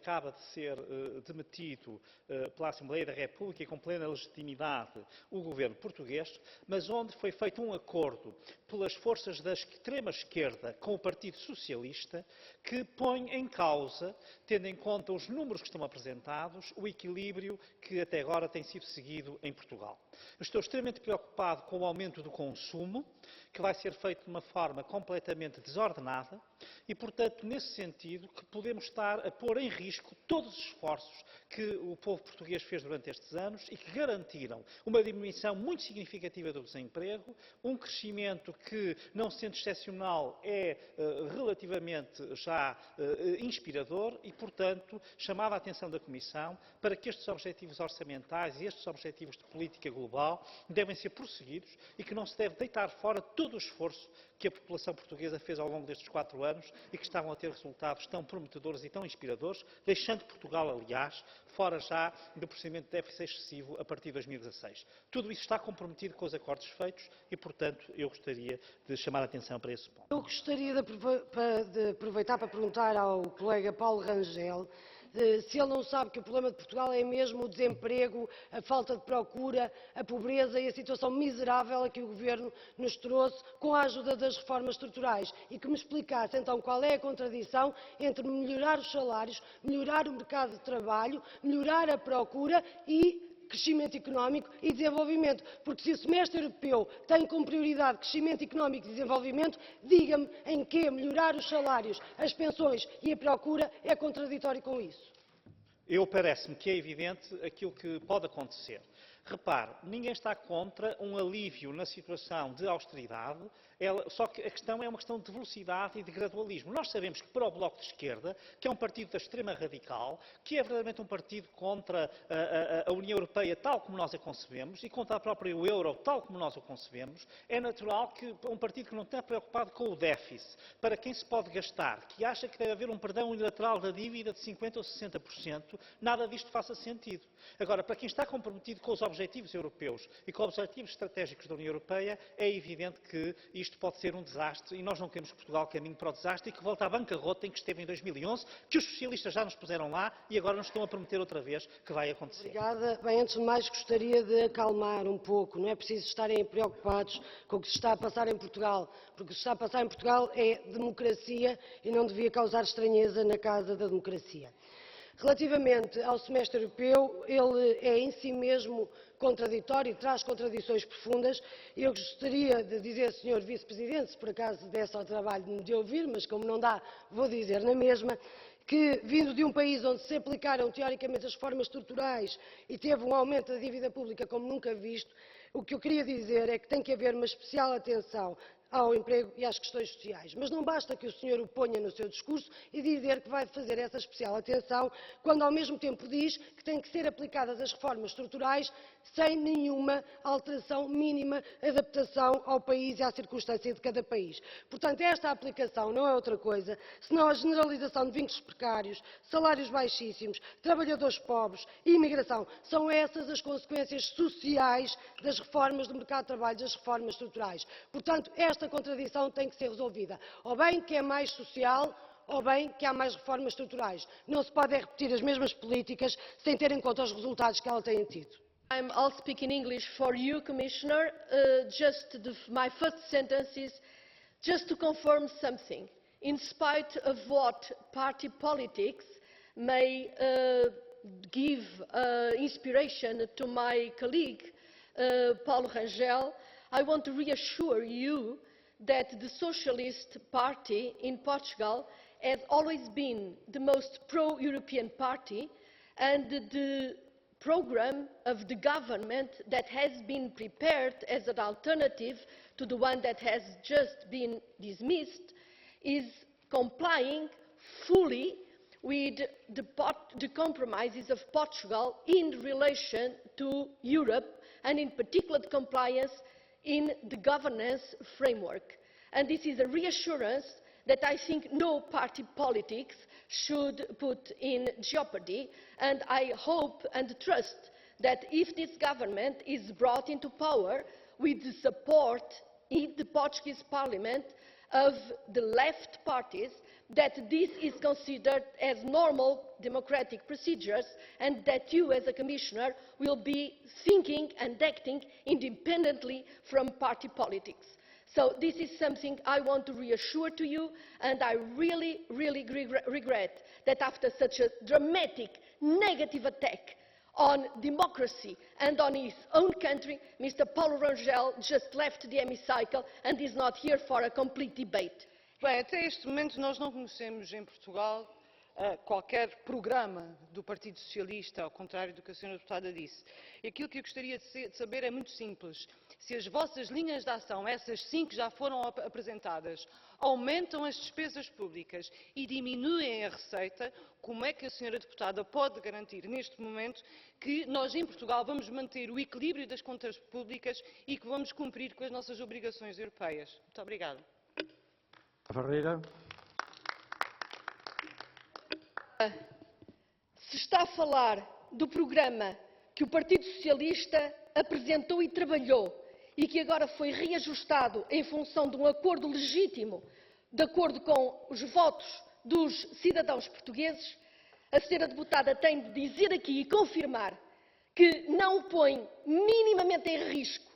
acaba de ser demitido pela Assembleia da República e com plena legitimidade o governo português, mas onde foi feito um acordo pelas forças da extrema-esquerda com o Partido Socialista que põe em causa, tendo em conta os números que estão apresentados, o equilíbrio que até agora tem sido seguido em Portugal. Estou extremamente preocupado com o aumento do consumo, que vai ser feito de uma forma completamente desordenada e, portanto, nesse sentido, que podemos estar a pôr em risco todos os esforços que o povo português fez durante estes anos e que garantiram uma diminuição muito significativa do desemprego, um crescimento que, não sendo excepcional, é relativamente já inspirador e, portanto, chamava a atenção da Comissão para que estes objetivos orçamentais e estes objetivos de política global devem ser prosseguidos e que não se deve deitar fora todo o esforço que a população portuguesa fez ao longo destes 4 anos e que estavam a ter resultados tão prometedores e tão inspiradores, deixando Portugal, aliás, fora já do procedimento de déficit excessivo a partir de 2016. Tudo isso está comprometido com os acordos feitos e, portanto, eu gostaria de chamar a atenção para esse ponto. Eu gostaria de aproveitar para perguntar ao colega Paulo Rangel se ele não sabe que o problema de Portugal é mesmo o desemprego, a falta de procura, a pobreza e a situação miserável a que o Governo nos trouxe com a ajuda das reformas estruturais e que me explicasse então qual é a contradição entre melhorar os salários, melhorar o mercado de trabalho, melhorar a procura e crescimento económico e desenvolvimento, porque se o semestre europeu tem como prioridade crescimento económico e desenvolvimento, diga-me em que melhorar os salários, as pensões e a procura é contraditório com isso. Parece-me que é evidente aquilo que pode acontecer. Repare, ninguém está contra um alívio na situação de austeridade, só que a questão é uma questão de velocidade e de gradualismo. Nós sabemos que para o Bloco de Esquerda, que é um partido da extrema radical, que é verdadeiramente um partido contra a União Europeia tal como nós a concebemos e contra a própria euro tal como nós a concebemos, é natural que um partido que não está preocupado com o déficit, para quem se pode gastar, que acha que deve haver um perdão unilateral da dívida de 50% ou 60%, nada disto faça sentido. Agora, para quem está comprometido com os objetivos europeus e com os objetivos estratégicos da União Europeia, é evidente que isto pode ser um desastre e nós não queremos que Portugal caminhe para o desastre e que volte à bancarrota em que esteve em 2011, que os socialistas já nos puseram lá e agora nos estão a prometer outra vez que vai acontecer. Obrigada. Bem, antes de mais gostaria de acalmar um pouco. Não é preciso estarem preocupados com o que se está a passar em Portugal, porque o que se está a passar em Portugal é democracia e não devia causar estranheza na Casa da Democracia. Relativamente ao semestre europeu, ele é em si mesmo contraditório e traz contradições profundas. Eu gostaria de dizer, Sr. Vice-Presidente, se por acaso desse ao trabalho de ouvir, mas como não dá, vou dizer na mesma, que, vindo de um país onde se aplicaram teoricamente as reformas estruturais e teve um aumento da dívida pública como nunca visto, o que eu queria dizer é que tem que haver uma especial atenção ao emprego e às questões sociais. Mas não basta que o senhor o ponha no seu discurso e dizer que vai fazer essa especial atenção, quando ao mesmo tempo diz que têm que ser aplicadas as reformas estruturais sem nenhuma alteração mínima, adaptação ao país e à circunstância de cada país. Portanto, esta aplicação não é outra coisa senão a generalização de vínculos precários, salários baixíssimos, trabalhadores pobres e imigração. São essas as consequências sociais das reformas do mercado de trabalho, das reformas estruturais. Portanto, esta contradição tem que ser resolvida. Ou bem que é mais social, ou bem que há mais reformas estruturais. Não se podem repetir as mesmas políticas sem ter em conta os resultados que elas têm tido. I'll speak in English for you, Commissioner. My first sentence is just to confirm something. In spite of what party politics may give inspiration to my colleague, Paulo Rangel, I want to reassure you that the Socialist Party in Portugal has always been the most pro-European party, and the programme of the government that has been prepared as an alternative to the one that has just been dismissed is complying fully with the compromises of Portugal in relation to Europe, and in particular the compliance in the governance framework. And this is a reassurance that I think no party politics should put in jeopardy, and I hope and trust that if this government is brought into power with the support in the Portuguese Parliament of the left parties, that this is considered as normal democratic procedures and that you, as a Commissioner, will be thinking and acting independently from party politics. So this is something I want to reassure to you, and I really, really regret that after such a dramatic negative attack on democracy and on his own country, Mr. Paulo Rangel just left the hemicycle and is not here for a complete debate. Bem, até este momento nós não conhecemos em Portugal qualquer programa do Partido Socialista, ao contrário do que a Sra. Deputada disse. E aquilo que eu gostaria de saber é muito simples. Se as vossas linhas de ação, essas 5 que já foram apresentadas, aumentam as despesas públicas e diminuem a receita, como é que a Sra. Deputada pode garantir neste momento que nós em Portugal vamos manter o equilíbrio das contas públicas e que vamos cumprir com as nossas obrigações europeias? Muito obrigada. Ferreira. Se está a falar do programa que o Partido Socialista apresentou e trabalhou e que agora foi reajustado em função de um acordo legítimo, de acordo com os votos dos cidadãos portugueses, a Sra. Deputada tem de dizer aqui e confirmar que não põe minimamente em risco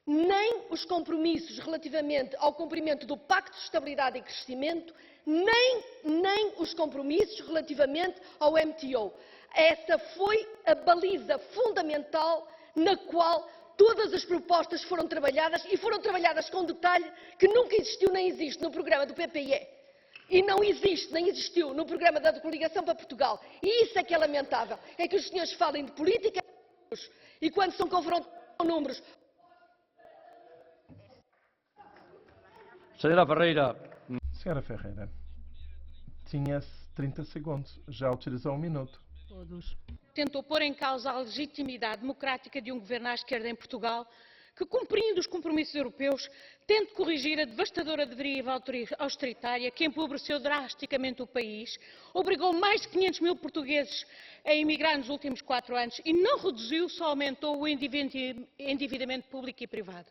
nem os compromissos relativamente ao cumprimento do Pacto de Estabilidade e Crescimento, nem os compromissos relativamente ao MTO. Essa foi a baliza fundamental na qual todas as propostas foram trabalhadas e foram trabalhadas com detalhe que nunca existiu nem existe no programa do PPE. E não existe, nem existiu no programa da Coligação para Portugal. E isso é que é lamentável. É que os senhores falem de política e quando são confrontados com números... Senhora Ferreira. Senhora Ferreira, tinha 30 segundos, já utilizou 1 minuto. Tentou pôr em causa a legitimidade democrática de um governo à esquerda em Portugal que, cumprindo os compromissos europeus, tente corrigir a devastadora deriva austeritária que empobreceu drasticamente o país, obrigou mais de 500 mil portugueses a emigrar nos últimos 4 anos e não reduziu, só aumentou o endividamento público e privado.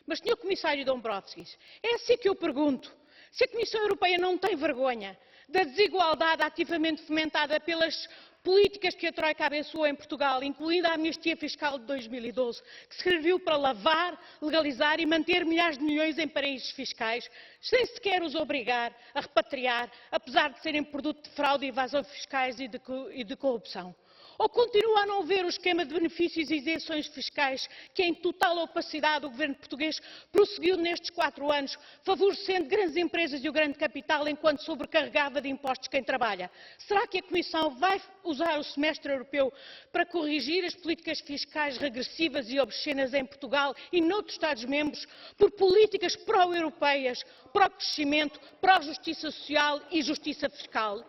Mas, Sr. Comissário Dombrovskis, é assim que eu pergunto. Se a Comissão Europeia não tem vergonha da desigualdade ativamente fomentada pelas políticas que a Troika abençoou em Portugal, incluindo a amnistia fiscal de 2012, que serviu para lavar, legalizar e manter milhares de milhões em paraísos fiscais, sem sequer os obrigar a repatriar, apesar de serem produto de fraude e evasão fiscais e de corrupção? Ou continua a não ver o esquema de benefícios e isenções fiscais que, em total opacidade, o governo português prosseguiu nestes 4 anos, favorecendo grandes empresas e o grande capital enquanto sobrecarregava de impostos quem trabalha? Será que a Comissão vai usar o semestre europeu para corrigir as políticas fiscais regressivas e obscenas em Portugal e noutros Estados-membros por políticas pró-europeias, pró-crescimento, pró-justiça social e justiça fiscal?